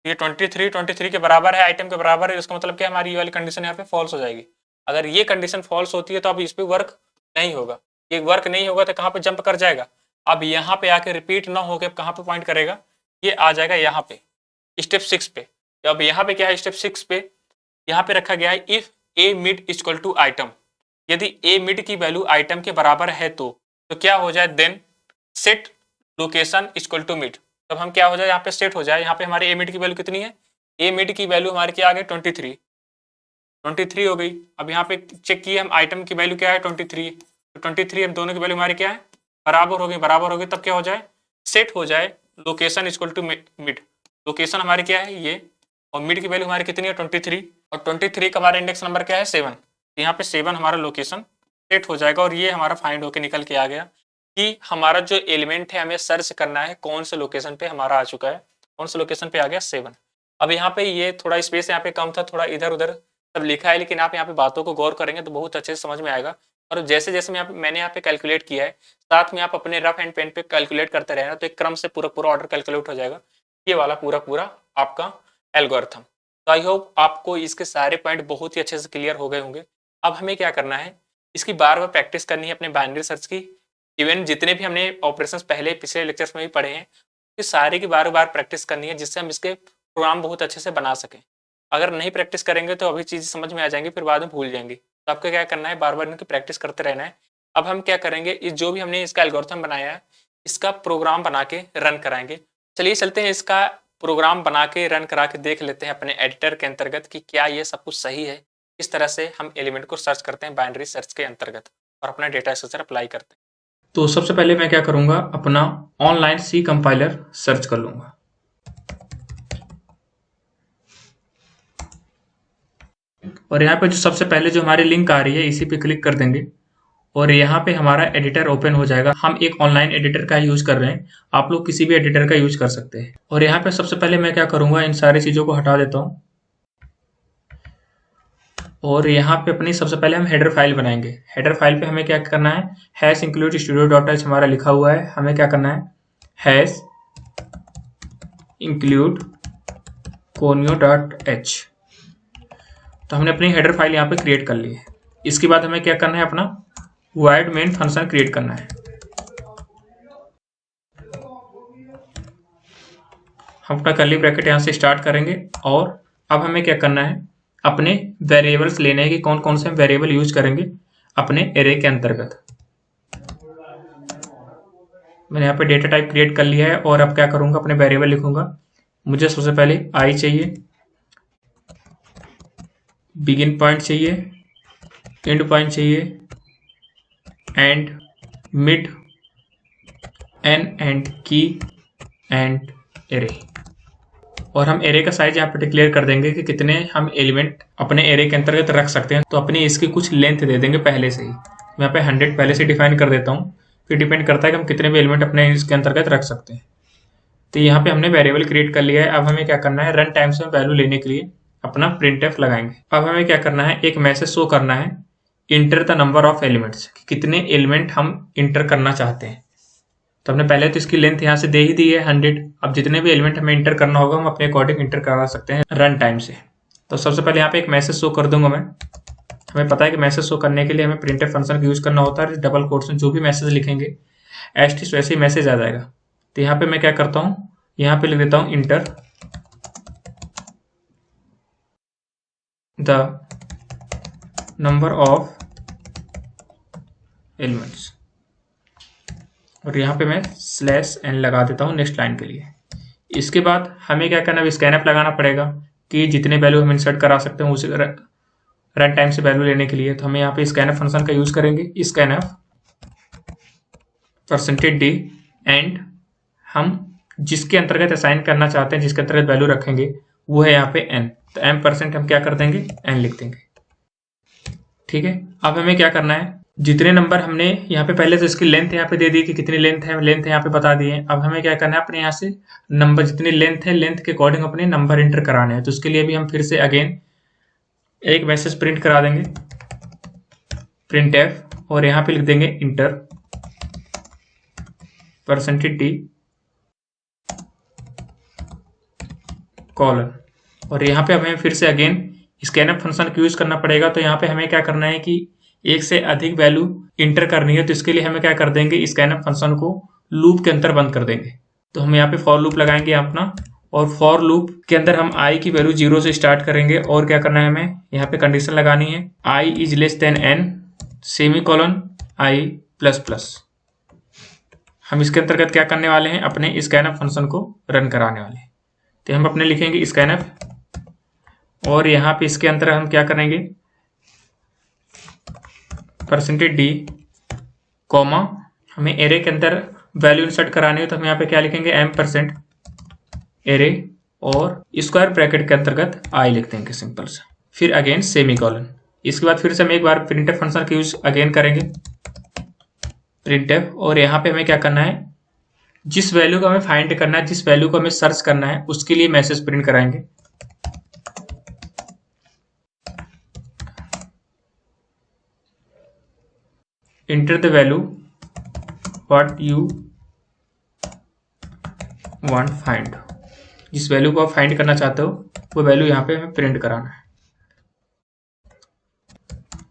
ये 23 के बराबर है, आइटम के बराबर है, इसका मतलब क्या हमारी ये वाली कंडीशन यहाँ पे फॉल्स हो जाएगी। अगर ये कंडीशन फॉल्स होती है तो अब इस पे वर्क नहीं होगा, ये वर्क नहीं होगा तो कहाँ पे जंप कर जाएगा, अब यहाँ पे आके रिपीट ना होकर कहाँ पे पॉइंट करेगा, ये आ जाएगा यहाँ पे स्टेप 6 पे। तो अब यहाँ पे क्या है, स्टेप 6 पे यहाँ पे रखा गया है if a mid equal to item, यदि ए मिड की वैल्यू आइटम के बराबर है तो क्या हो जाए, then set location equal to mid, तब हम क्या हो जाए यहाँ पे सेट हो जाए, यहाँ पे हमारे ए मिड की वैल्यू कितनी है, ए मिड की वैल्यू हमारी क्या आ गई 23 हो गई। अब यहाँ पे चेक किए हम आइटम की वैल्यू क्या है 23, तो 23 अब दोनों की वैल्यू हमारी क्या है बराबर हो गई, तब क्या हो जाए सेट हो जाए location equal to mid, location हमारी क्या है ये, और मिड की वैल्यू हमारी कितनी है 23, और 23 का हमारा इंडेक्स नंबर क्या है 7, यहाँ पे 7 हमारा लोकेशन सेट हो जाएगा, और ये हमारा फाइंड होके निकल के आ गया कि हमारा जो एलिमेंट है हमें सर्च करना है कौन से लोकेशन पे हमारा आ चुका है, कौन से लोकेशन पे आ गया 7। अब यहाँ पे ये थोड़ा स्पेस यहाँ पे कम था, थोड़ा इधर उधर सब लिखा है, लेकिन आप यहाँ पे बातों को गौर करेंगे तो बहुत अच्छे से समझ में आएगा, और जैसे जैसे मैंने यहाँ पे कैलकुलेट किया है, साथ में आप अपने रफ एंड पेन पे कैलकुलेट करते रहना, तो एक क्रम से पूरा ऑर्डर कैलकुलेट हो जाएगा, ये वाला पूरा आपका एल्गोरिथम। तो आई होप आपको इसके सारे पॉइंट बहुत ही अच्छे से क्लियर हो गए होंगे। अब हमें क्या करना है, इसकी बार बार प्रैक्टिस करनी है अपने बाइनरी सर्च की, इवन जितने भी हमने ऑपरेशंस पहले पिछले लेक्चर्स में भी पढ़े हैं, ये सारे की बार बार प्रैक्टिस करनी है, जिससे हम इसके प्रोग्राम बहुत अच्छे से बना सकें। अगर नहीं प्रैक्टिस करेंगे तो अभी चीज़ समझ में आ जाएंगी, फिर बाद में भूल जाएंगी, तो आपको क्या करना है, बार बार इनकी प्रैक्टिस करते रहना है। अब हम क्या करेंगे, इस जो भी हमने इसका एल्गोरिथम बनाया है, इसका प्रोग्राम बना के रन कराएंगे। चलिए चलते हैं, इसका प्रोग्राम बना के रन करा के देख लेते हैं अपने एडिटर के अंतर्गत कि क्या ये सब कुछ सही है, किस तरह से हम एलिमेंट को सर्च करते हैं बाइनरी सर्च के अंतर्गत और अपना डेटा स्ट्रक्चर अप्लाई करते हैं। तो सबसे पहले मैं क्या करूंगा, अपना ऑनलाइन सी कंपाइलर सर्च कर लूंगा। और यहाँ पे जो सबसे पहले जो हमारी लिंक आ रही है, इसी पे क्लिक कर देंगे और यहाँ पे हमारा एडिटर ओपन हो जाएगा। हम एक ऑनलाइन एडिटर का यूज कर रहे हैं, आप लोग किसी भी एडिटर का यूज कर सकते हैं। और यहाँ पे सबसे पहले मैं क्या करूंगा, इन सारी चीजों को हटा देता हूँ, और यहाँ पे अपनी सबसे पहले हम हेडर फाइल बनाएंगे। हेडर फाइल पे हमें क्या करना है, हैश इंक्लूड studio.h हमारा लिखा हुआ है, हमें क्या करना है, हैश इंक्लूड conio.h। तो हमने अपनी हेडर फाइल यहाँ पे क्रिएट कर ली है। इसके बाद हमें क्या करना है, अपना void मेन फंक्शन क्रिएट करना है। हम अपना कर्ली ब्रैकेट यहाँ से स्टार्ट करेंगे, और अब हमें क्या करना है, अपने वेरिएबल्स लेने हैं कि कौन कौन से हम वेरिएबल यूज करेंगे अपने एरे के अंतर्गत। मैंने यहाँ पे डेटा टाइप क्रिएट कर लिया है और अब क्या करूँगा, अपने वेरिएबल लिखूंगा। मुझे सबसे पहले आई चाहिए, बिगिन पॉइंट चाहिए, एंड पॉइंट चाहिए, एंड मिड, एंड की, एंड एरे। और हम एरे का साइज यहाँ पे डिक्लेयर कर देंगे कि कितने हम एलिमेंट अपने एरे के अंतर्गत रख सकते हैं। तो अपनी इसकी कुछ लेंथ दे देंगे पहले से ही। मैं यहाँ पे 100 पहले से डिफाइन कर देता हूँ, फिर डिपेंड करता है कि हम कितने भी एलिमेंट अपने इसके अंतर्गत रख सकते हैं। तो यहाँ पे हमने वेरिएबल क्रिएट कर लिया है। अब हमें क्या करना है, रन टाइम से वैल्यू लेने के लिए अपना प्रिंटफ लगाएंगे। अब हमें क्या करना है, एक मैसेज शो करना है, enter the number of elements, कितने एलिमेंट हम इंटर करना चाहते हैं। तो हमने पहले तो इसकी लेंथ यहाँ से दे ही दी है 100। अब जितने भी एलिमेंट हमें इंटर करना होगा हम अपने अकॉर्डिंग इंटर करा सकते हैं रन टाइम से। तो सबसे पहले यहाँ पे एक मैसेज शो कर दूंगा मैं। हमें पता है कि मैसेज शो करने के लिए हमें प्रिंटफ फंक्शन का यूज करना होता है। डबल कोट्स में जो भी मैसेज लिखेंगे एस्टिस वैसे ही मैसेज आ जाएगा। तो यहाँ पे मैं क्या करता हूँ, यहाँ पे लिख देता हूँ enter the number of elements, और यहाँ पे मैं /n लगा देता हूँ नेक्स्ट लाइन के लिए। इसके बाद हमें क्या करना है, स्कैनअप लगाना पड़ेगा कि जितने वैल्यू हम इंसर्ट करा सकते हैं उसे रन टाइम से वैल्यू लेने के लिए। तो हमें यहाँ पे स्कैनअप फंक्शन का यूज करेंगे, स्कैनअप %d, एंड हम जिसके अंतर्गत असाइन करना चाहते हैं, जिसके अंतर्गत वैल्यू रखेंगे वो है यहाँ पे n। तो m% हम क्या कर देंगे, n लिख देंगे। ठीक है, अब हमें क्या करना है, जितने नंबर हमने यहाँ पे पहले तो इसकी लेंथ यहाँ पे दे दी कि कितनी लेंथ है यहाँ पे बता दिए। अब हमें क्या करना है, अपने यहाँ से नंबर जितनी लेंथ है, लेंथ के अकॉर्डिंग अपने नंबर इंटर कराने हैं। तो उसके लिए भी हम फिर से अगेन एक मैसेज प्रिंट करा देंगे, printf, और यहाँ पे लिख देंगे इंटर %d कॉलन। और यहाँ पे हमें फिर से अगेन स्कैनअप फंक्शन का यूज करना पड़ेगा। तो यहाँ पे हमें क्या करना है कि एक से अधिक वैल्यू इंटर करनी है। तो इसके लिए हमें क्या कर देंगे, स्कैनअप फंक्शन को लूप के अंदर बंद कर देंगे। तो हम यहाँ पे फॉर लूप लगाएंगे अपना, और फॉर लूप के अंदर हम i की वैल्यू 0 से स्टार्ट करेंगे। और क्या करना है, हमें यहाँ पे कंडीशन लगानी है i > n सेमीकोलन i++। हम इसके अंतर्गत क्या करने वाले हैं, अपने स्कैनअप फंक्शन को रन कराने वाले हैं। तो हम अपने लिखेंगे स्कैनअप, और यहाँ पे इसके अंदर हम क्या करेंगे, %d कॉमा, हमें एरे के अंदर वैल्यू इंसर्ट करानी है। तो हम यहाँ पे क्या लिखेंगे, m% एरे, और स्क्वायर ब्रैकेट के अंतर्गत i लिख देंगे सिंपल सा, फिर अगेन सेमीकोलन। इसके बाद फिर से हम एक बार प्रिंटफ फंक्शन का यूज अगेन करेंगे, प्रिंटफ, और यहाँ पे हमें क्या करना है, जिस वैल्यू को हमें फाइंड करना है, जिस वैल्यू को हमें सर्च करना है, उसके लिए मैसेज प्रिंट कराएंगे। Enter the value what you want find, जिस वैल्यू को आप फाइंड करना चाहते हो वो वैल्यू यहाँ पे हमें प्रिंट कराना है।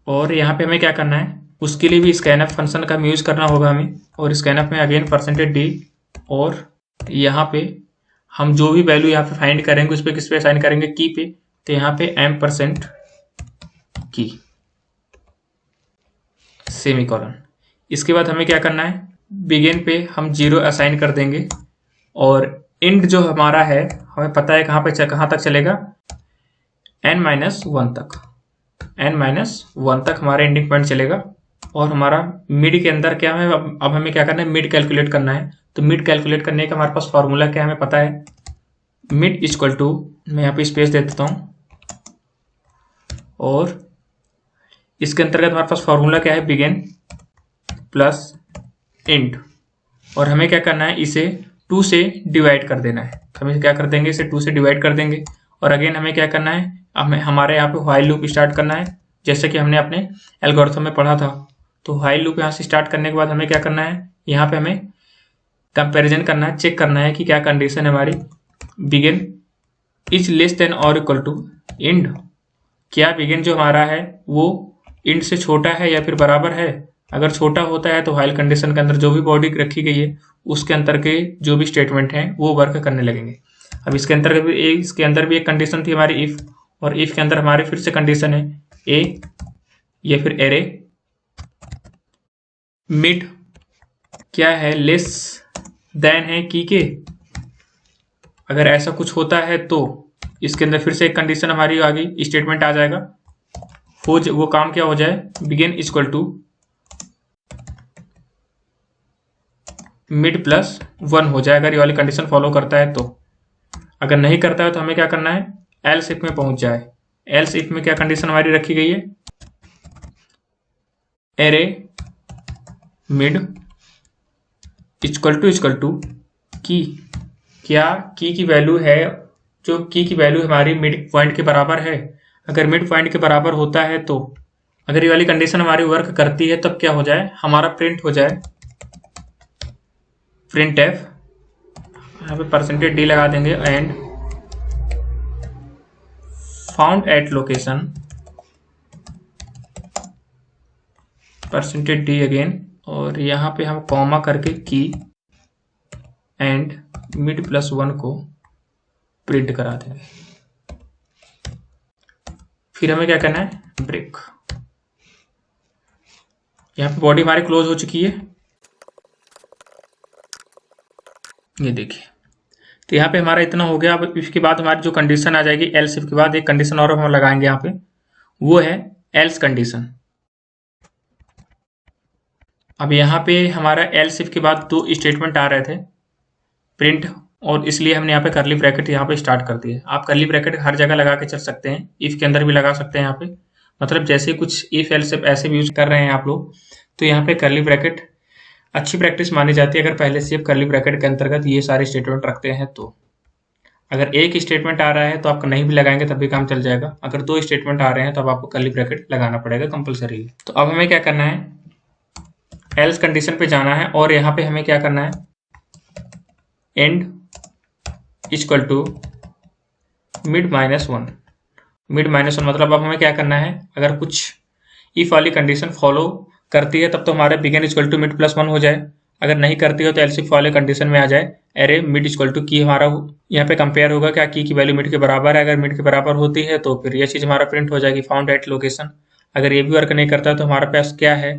और यहाँ पे हमें क्या करना है, उसके लिए भी स्कैनअप फंक्शन का यूज करना होगा हमें। और स्कैनअप में अगेन %d, और यहाँ पे हम जो भी वैल्यू यहाँ पे फाइंड करेंगे उस पर किस पे असाइन करेंगे, की पे। तो यहाँ पे m% की सेमीकोलन। इसके बाद हमें क्या करना है, बिगिन पे हम 0 असाइन कर देंगे, और इंड जो हमारा है हमें पता है कहाँ तक चलेगा, n-1 तक। n-1 तक हमारा एंडिंग पॉइंट चलेगा। और हमारा मिड के अंदर क्या है, अब हमें क्या करना है, मिड कैलकुलेट करना है। तो मिड कैलकुलेट करने का हमारे पास फॉर्मूला क्या है, हमें पता है, मिड इक्वल टू, मैं यहाँ पे स्पेस दे देता हूँ, और इसके अंतर्गत हमारे पास फॉर्मूला क्या है, बिगिन प्लस इंड, और हमें क्या करना है, इसे 2 से डिवाइड कर देना है। तो हमें क्या कर देंगे, इसे 2 से डिवाइड कर देंगे। और अगेन हमें क्या करना है, हमें हमारे यहाँ पे व्हाइल लूप स्टार्ट करना है, जैसे कि हमने अपने एल्गोरिथम में पढ़ा था। तो व्हाइल लूप यहाँ से स्टार्ट करने के बाद हमें क्या करना है, यहाँ पे हमें कंपैरिजन करना है, चेक करना है कि क्या कंडीशन है हमारी, बिगिन इज लेस देन और इक्वल टू इंड, क्या बिगिन जो हमारा है वो इंड से छोटा है या फिर बराबर है। अगर छोटा होता है तो व्हाइल कंडीशन के अंदर जो भी बॉडी रखी गई है उसके अंदर के जो भी स्टेटमेंट हैं वो वर्क करने लगेंगे। अब इसके अंदर भी एक कंडीशन थी हमारी इफ, और इफ के अंदर हमारे फिर से कंडीशन है ए या फिर एरे मिड। क्या है, लेस देन है की के। अगर ऐसा कुछ होता है तो इसके अंदर फिर से एक कंडीशन हमारी आ गई, स्टेटमेंट आ जाएगा। वो काम क्या हो जाए, begin equal to mid plus 1 हो जाए, अगर ये वाली कंडीशन फॉलो करता है तो। अगर नहीं करता है तो हमें क्या करना है, एल्स इफ में पहुंच जाए। एल्स इफ में क्या कंडीशन हमारी रखी गई है, एरे मिड इक्वल टू की। क्या की वैल्यू है, जो की वैल्यू हमारी मिड पॉइंट के बराबर है। अगर मिड पॉइंट के बराबर होता है तो, अगर ये वाली कंडीशन हमारी वर्क करती है तब क्या हो जाए, हमारा प्रिंट हो जाए प्रिंट एफ, यहाँ पे परसेंटेज डी लगा देंगे, and found at location percentage D again, और यहाँ पे हम कॉमा करके की एंड मिड प्लस 1 को प्रिंट करा देंगे। फिर हमें क्या करना है, ब्रेक। यहाँ पे बॉडी हमारी क्लोज हो चुकी है, ये देखिए। तो यहाँ पे हमारा इतना हो गया। अब इसके बाद हमारी जो कंडीशन आ जाएगी एल्स इफ के बाद, एक कंडीशन और हम लगाएंगे यहाँ पे, वो है एल्स कंडीशन। अब यहाँ पे हमारा एल्स इफ के बाद 2 स्टेटमेंट आ रहे थे प्रिंट, और इसलिए हमने यहाँ पे करली ब्रैकेट यहाँ पे स्टार्ट कर दिया। आप करली ब्रैकेट हर जगह लगा के चल सकते हैं, इफ के अंदर भी लगा सकते हैं यहाँ पे, मतलब जैसे कुछ इफ एल्स इफ ऐसे भी यूज कर रहे हैं आप लोग, तो यहाँ पे करली ब्रैकेट अच्छी प्रैक्टिस मानी जाती है। अगर पहले से करली ब्रैकेट के अंतर्गत ये सारे स्टेटमेंट रखते हैं तो। अगर एक स्टेटमेंट आ रहा है तो आपको नहीं भी लगाएंगे तब भी काम चल जाएगा। अगर 2 स्टेटमेंट आ रहे हैं तो अब आपको करली ब्रैकेट लगाना पड़ेगा कंपलसरी। तो अब हमें क्या करना है, एल्स कंडीशन पे जाना है, और यहाँ पे हमें क्या करना है, end equal to mid minus 1। Mid minus 1 मतलब अब हमें क्या करना है, अगर कुछ इफ वाली कंडीशन फॉलो करती है तब तो हमारे begin equal to mid plus 1 हो जाए। अगर नहीं करती हो तो एल्स इफ वाले कंडीशन में आ जाए, एरे मिड इक्वल टू की हमारा यहाँ पे कंपेयर होगा क्या की वैल्यू मिड के बराबर है। अगर मिड के बराबर होती है तो फिर ये चीज़ हमारा प्रिंट हो जाएगी, फाउंड एट लोकेशन। अगर ये भी वर्क नहीं करता तो हमारे पास क्या है,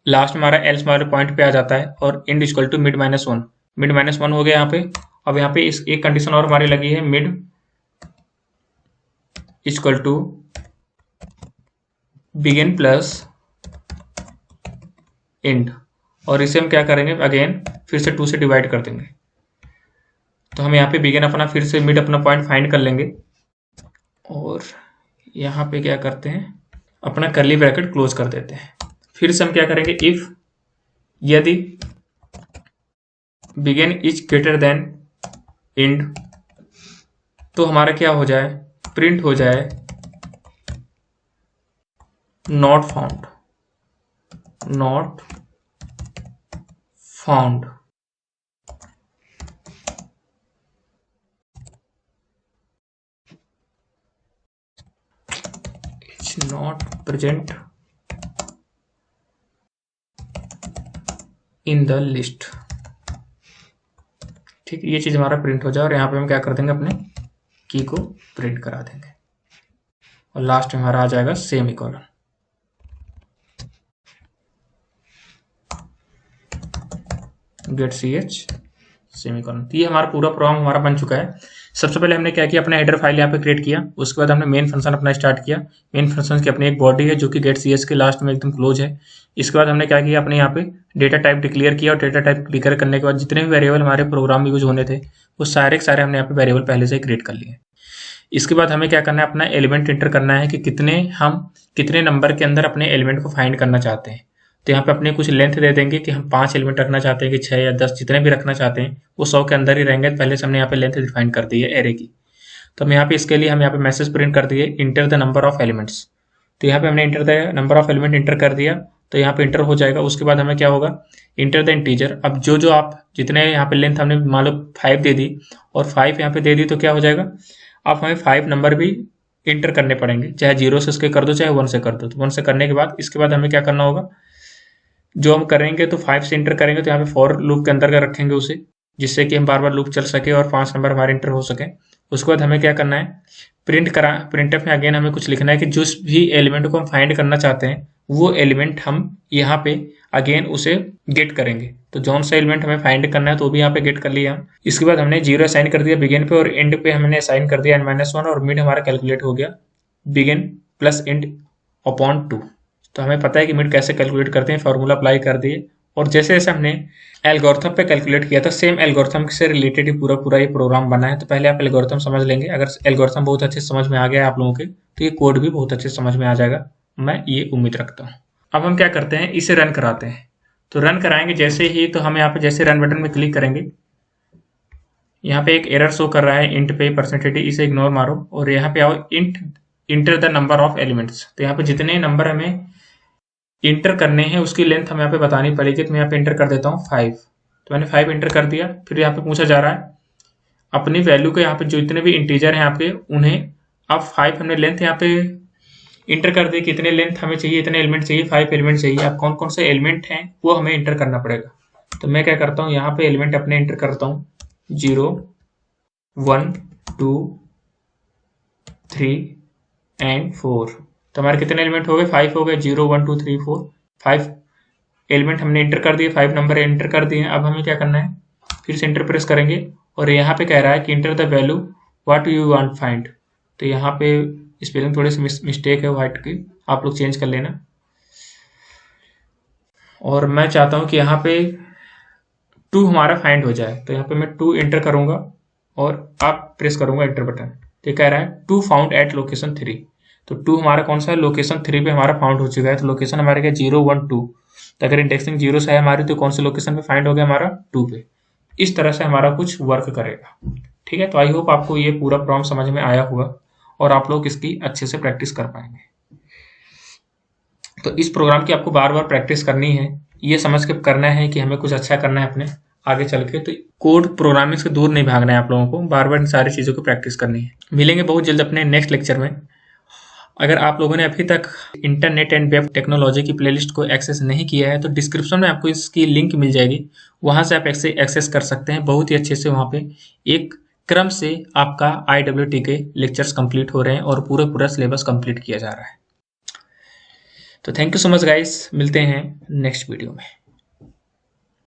लास्ट में हमारा एल्स हमारे पॉइंट पे आ जाता है, और end equal to mid minus 1। Mid minus 1 हो गया यहाँ पे। अब यहाँ पे इस एक कंडीशन और हमारी लगी है, mid equal to begin plus end, और इसे हम क्या करेंगे, अगेन फिर से 2 से डिवाइड कर देंगे। तो हम यहाँ पे बिगिन अपना फिर से मिड अपना पॉइंट फाइंड कर लेंगे, और यहाँ पे क्या करते हैं, अपना करली ब्रैकेट क्लोज कर देते हैं। फिर से हम क्या करेंगे, इफ यदि begin is greater than end, तो हमारा क्या हो जाए, प्रिंट हो जाए not found, not found. It's not present in the list. ठीक, ये चीज हमारा प्रिंट हो जाए, और यहाँ पे हम क्या कर देंगे, अपने की को प्रिंट करा देंगे, और लास्ट में हमारा आ जाएगा सेमीकोलन। Gate ch semicolon. ये हमारा पूरा प्रोग्राम हमारा बन चुका है। सबसे पहले हमने क्या किया, अपना हेडर फाइल यहाँ पे क्रिएट किया, उसके बाद हमने मेन फंक्शन अपना स्टार्ट किया। मेन फंक्शन की अपनी एक बॉडी है जो कि गेट ch के लास्ट में एकदम क्लोज है। इसके बाद हमने क्या किया, अपने यहाँ पे डेटा टाइप डिक्लेयर किया, और डेटा टाइप डिक्लेयर करने के बाद जितने भी वेरिएबल हमारे प्रोग्राम में यूज होने थे वो सारे के सारे हमने यहाँ पे वेरिएबल पहले से क्रिएट कर लिए। इसके बाद हमें क्या करना है, अपना एलिमेंट इंटर करना है कि कितने नंबर के अंदर अपने एलिमेंट को फाइंड करना चाहते हैं। तो यहाँ पे अपने कुछ लेंथ दे देंगे कि हम 5 एलिमेंट रखना चाहते हैं कि 6 या 10, जितने भी रखना चाहते हैं वो 100 के अंदर ही रहेंगे। पहले से हमने यहाँ पे लेंथ डिफाइन कर दी है एरे की। तो हम यहाँ पे इसके लिए हम यहाँ पे मैसेज प्रिंट कर दिए, enter the number of elements. तो यहाँ पे हमने enter the number of element inter कर दिया, तो यहाँ पे इंटर हो जाएगा। उसके बाद हमें क्या होगा, इंटर द इंटीजर। अब जो आप जितने यहाँ पे लेंथ हमने मान लो 5 दे दी और 5 यहाँ पे दे दी, तो क्या हो जाएगा, अब हमें 5 नंबर भी इंटर करने पड़ेंगे, चाहे 0 से उसके कर दो चाहे 1 से कर दो। तो 1 से करने के बाद इसके बाद हमें क्या करना होगा, जो हम करेंगे तो 5 से इंटर करेंगे, तो यहाँ पे फॉर लूप के अंदर का रखेंगे उसे, जिससे कि हम बार बार लूप चल सके और 5 नंबर हमारे इंटर हो सके। उसके बाद हमें क्या करना है, प्रिंटफ में अगेन हमें कुछ लिखना है कि जिस भी एलिमेंट को हम फाइंड करना चाहते हैं वो एलिमेंट हम यहाँ पे अगेन उसे गेट करेंगे। तो जौन सा एलिमेंट हमें फाइंड करना है तो भी यहाँ पे गेट कर लिया। इसके बाद हमने 0 असाइन कर दिया बिगिन पे, और एंड पे हमने असाइन कर दिया n-1, और मिड हमारा कैलकुलेट हो गया बिगिन प्लस एंड अपॉन 2। तो हमें पता है कि मिड कैसे कैलकुलेट करते हैं, फॉर्मूला अप्लाई कर दिए। और जैसे जैसे हमने एल्गोरिथम पे कैलकुलेट किया था, सेम एल्गोरिथम से रिलेटेड ही पूरा ये प्रोग्राम बना है। तो पहले आप एल्गोरिथम समझ लेंगे। अगर एल्गोरिथम बहुत अच्छे समझ में आ गया है आप लोगों के, तो ये कोड भी बहुत अच्छे समझ में आ जाएगा, मैं ये उम्मीद रखता हूँ। अब हम क्या करते हैं, इसे रन कराते हैं। तो रन कराएंगे जैसे ही, तो हम यहाँ पे जैसे रन बटन में क्लिक करेंगे, यहाँ पे एक एरर शो कर रहा है इंट पे परसेंटेज, इसे इग्नोर मारो और यहाँ पे आओ int enter the number of elements. तो यहाँ पे जितने नंबर हमें इंटर करने हैं उसकी लेंथ हमें यहाँ पे बतानी पड़ेगी। तो मैं यहाँ पे इंटर कर देता हूँ 5। तो मैंने 5 इंटर कर दिया। फिर यहाँ पे पूछा जा रहा है अपनी वैल्यू को, यहाँ पे जो इतने भी इंटीजर हैं यहाँ पे उन्हें, अब 5 हमने लेंथ यहाँ पे इंटर कर दी, कितने लेंथ हमें चाहिए, इतने एलिमेंट चाहिए, 5 एलिमेंट चाहिए। अब कौन कौन से एलिमेंट हैं वो हमें इंटर करना पड़ेगा। तो मैं क्या करता हूँ, यहाँ पे एलिमेंट अपने इंटर करता हूँ 0 1 2 3 एंड 4। तो हमारे कितने एलिमेंट हो गए, 5 हो गए। 0 1 2 3 4 5 एलिमेंट हमने इंटर कर दिए, 5 नंबर इंटर कर दिए। अब हमें क्या करना है, फिर से इंटर प्रेस करेंगे और यहाँ पे कह रहा है कि enter the value what you want find. तो यहाँ पे स्पेलिंग थोड़ी सी मिस्टेक है व्हाइट की, आप लोग चेंज कर लेना। और मैं चाहता हूँ कि यहाँ पे 2 हमारा फाइंड हो जाए। तो यहाँ पे मैं 2 इंटर करूंगा और आप प्रेस करूंगा इंटर बटन। तो कह रहा है 2 फाउंड एट लोकेशन 3। तो 2 हमारा कौन सा है, लोकेशन 3 पे हमारा फाउंड हो चुका है। तो लोकेशन हमारे क्या 0 1 2। तो अगर इंडेक्सिंग 0 से है हमारी, तो कौन से लोकेशन पे फाइंड हो गया हमारा 2 पे। इस तरह से हमारा कुछ वर्क करेगा। ठीक है, तो आई होप आपको ये पूरा प्रॉब्लम समझ में आया होगा और आप लोग इसकी अच्छे से प्रैक्टिस कर पाएंगे। तो इस प्रोग्राम की आपको बार बार प्रैक्टिस करनी है, ये समझ के करना है कि हमें कुछ अच्छा करना है अपने आगे चल के। तो कोड प्रोग्रामिंग से दूर नहीं भागना है आप लोगों को, बार बार इन सारी चीज़ों की प्रैक्टिस करनी है। मिलेंगे बहुत जल्द अपने नेक्स्ट लेक्चर में। अगर आप लोगों ने अभी तक इंटरनेट एंड वेब टेक्नोलॉजी की प्लेलिस्ट को एक्सेस नहीं किया है, तो डिस्क्रिप्शन में आपको इसकी लिंक मिल जाएगी, वहाँ से आप एक्सेस कर सकते हैं। बहुत ही अच्छे से वहाँ पे एक क्रम से आपका IWT के लेक्चर्स कंप्लीट हो रहे हैं और पूरा सिलेबस कंप्लीट किया जा रहा है। तो thank you so much guys, मिलते हैं नेक्स्ट वीडियो में।